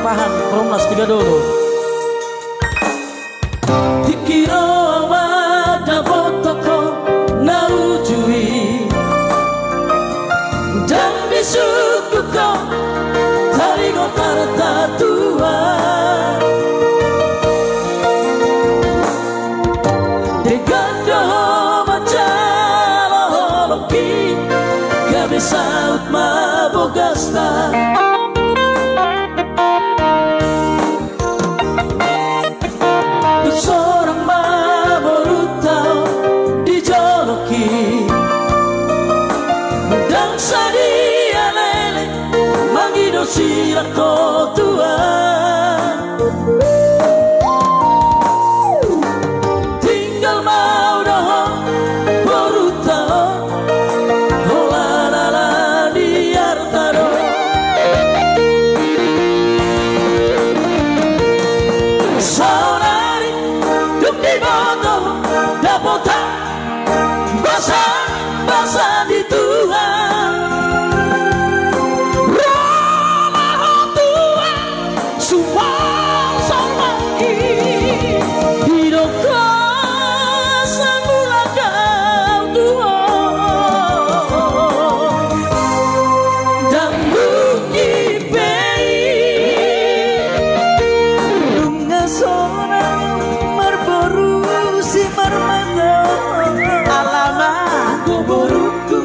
Pahan Perumnas 3 dulu. Dikira wada botoko naujui dan disukuko taringo tarta tua degando macalo holoki kabisaut mabogasta seorang maborutau dijoloki dan sadia lele mangido sirako tua tinggal mau doho borutau holalala diartaro saudari duk di boto dapota basa di Tuhan ramah Tuhan sumpah samaki hidup semula kau Tuhan dan bukti pei dunga seorang marboru si marmata alama kuburuku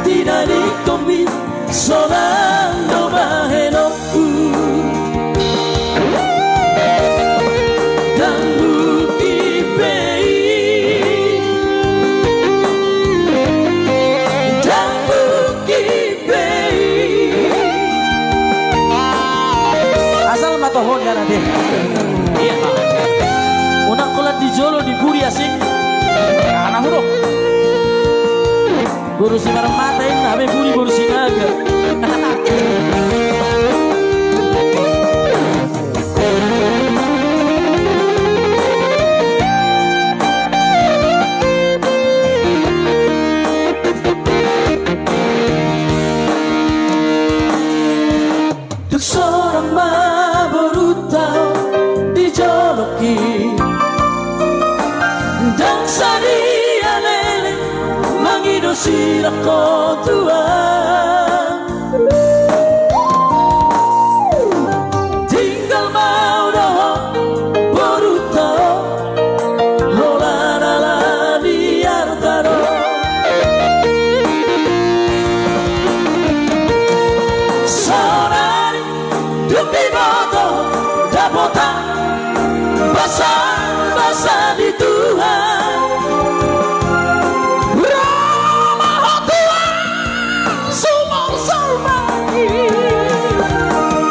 tidak dikombi seorang doba henoku dan bukti pei dan bukti pei asal matohon kan nanti iya unang kulat di jolo di buri asik anak huruf buru si marmata ini nabe buri buru si naga duk seorang maborutau dijoloki dan sadia lele mangido sirako tua tinggal mau doho borutau holalala diartaro saudari duk di boto dapota basa di Tuhan ramah Tuhan sumur sarmaki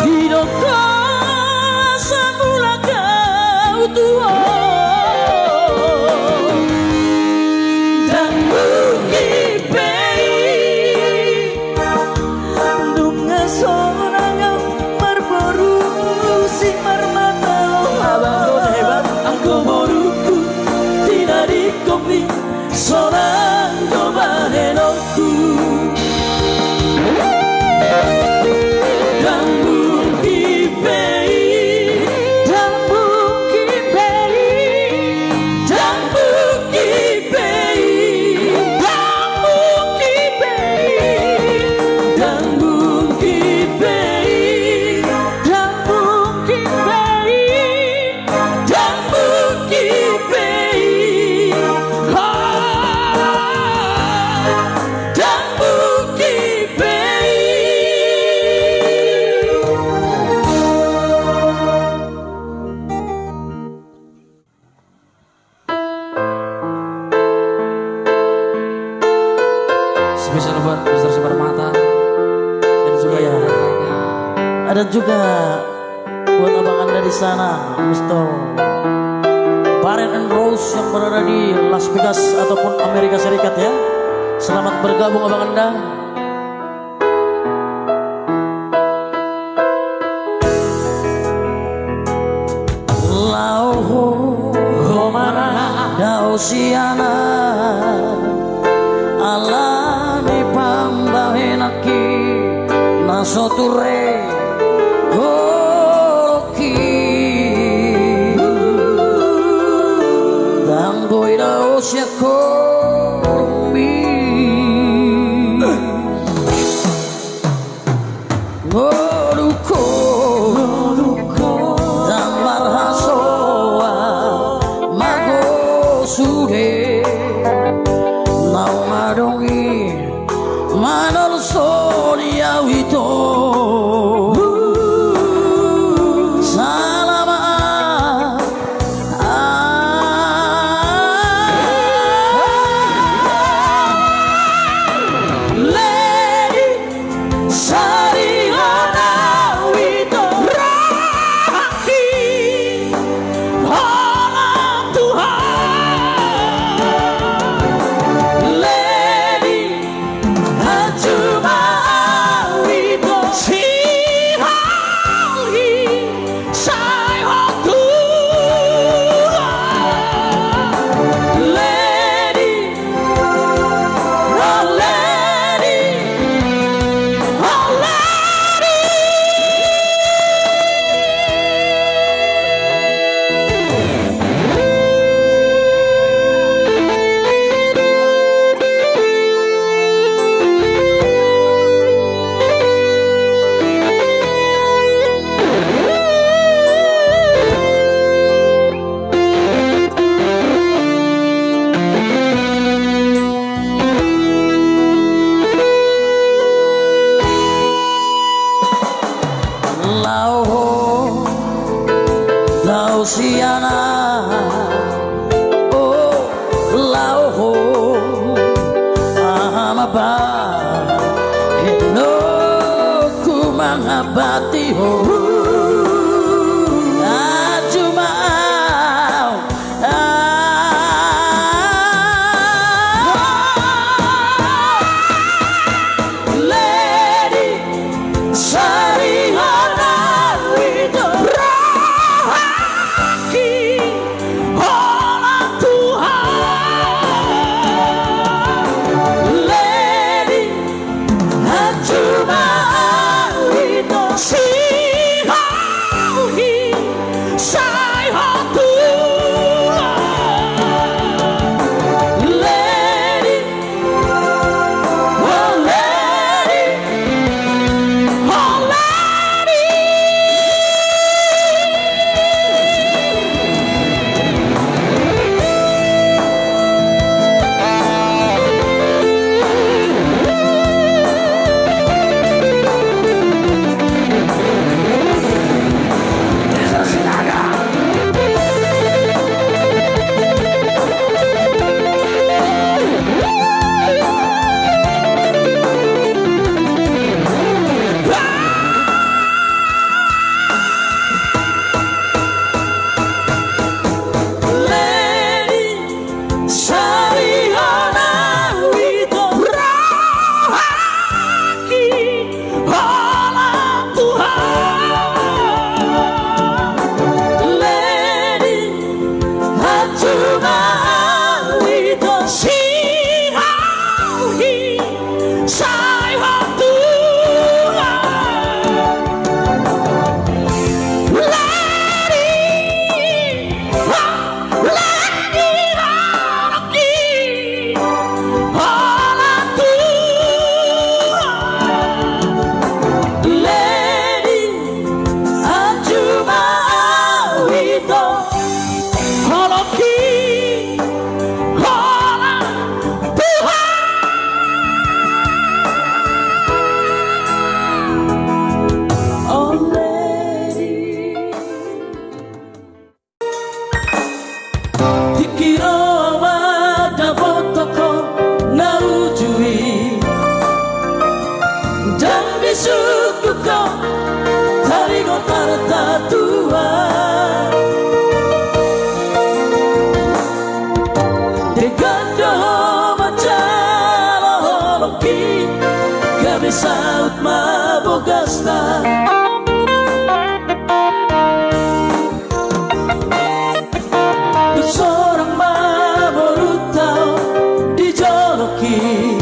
hidup semula kau Tuhan dan bukti pei dunga seorang marboru si marmata abang hebat aku boruku tidak dikopi seorang doba henoku dan bukti pei dan bukti pei dan bukti pei dan bukti pei dan bukti pei dan bukti pei dan bukti pei dan bukti pei. Spesial buat Mister Supermata dan juga ya ada juga buat abang anda di sana Mister Baren and Rose yang berada di Las Vegas ataupun Amerika Serikat ya. Selamat bergabung abang anda. Lauhu homara dausiana alani pambahenaki nasoture oh boira sia korumi Ngoduko Damar hasoa Mago suge Nau madongi Manol soria wito Siana oh lauho amaba heno ku mangabati ho ajumau lady sarihana wido saut mabogasta seorang maborutau dijoloki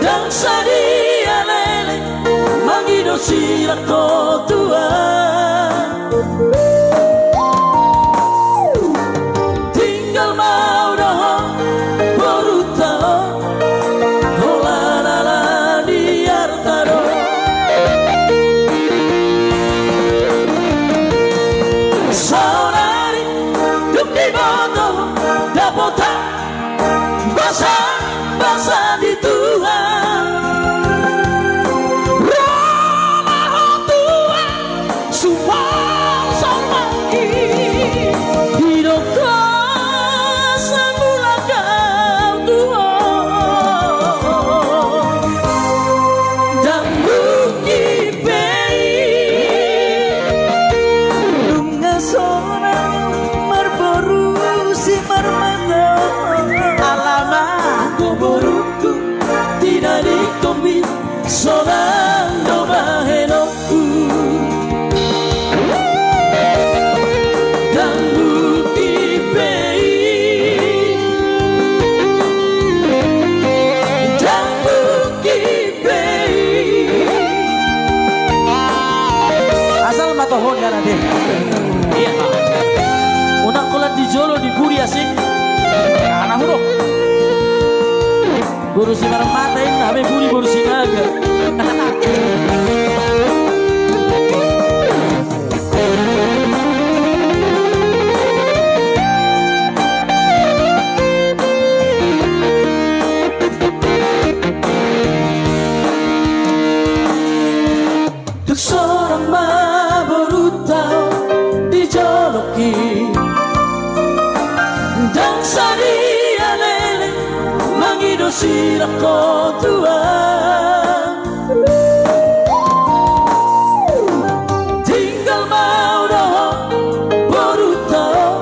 dan sadia lele mangido sila kotua di lo di buri asik. Anak huruf. Buru si marmatain, habe buri buru si naga. Untuk seorang ma baru tahu dijoloki dan sadia lele mangido sirang ko tua tinggal mau doh baru tahu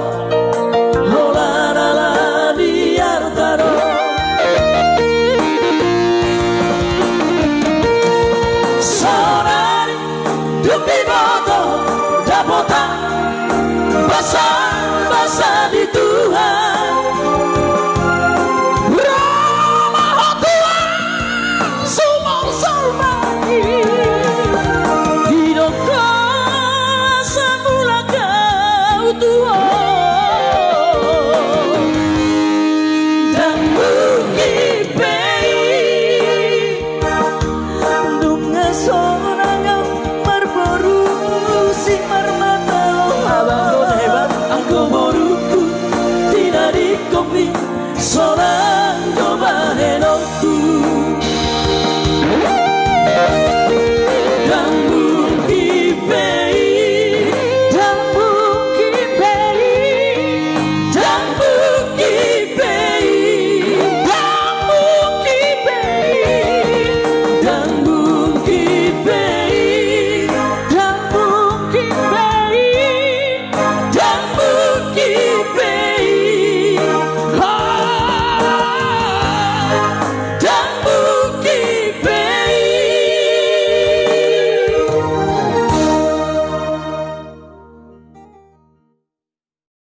holarala diar taro sonari dupi boto dapotan basa di Tuhan Rama Tuhan sumau sarmai hidup semula kau Tuhan dan bukit pei dunga sonangau marboru si marmatau abang hebat angko boruku tidak dikopi solar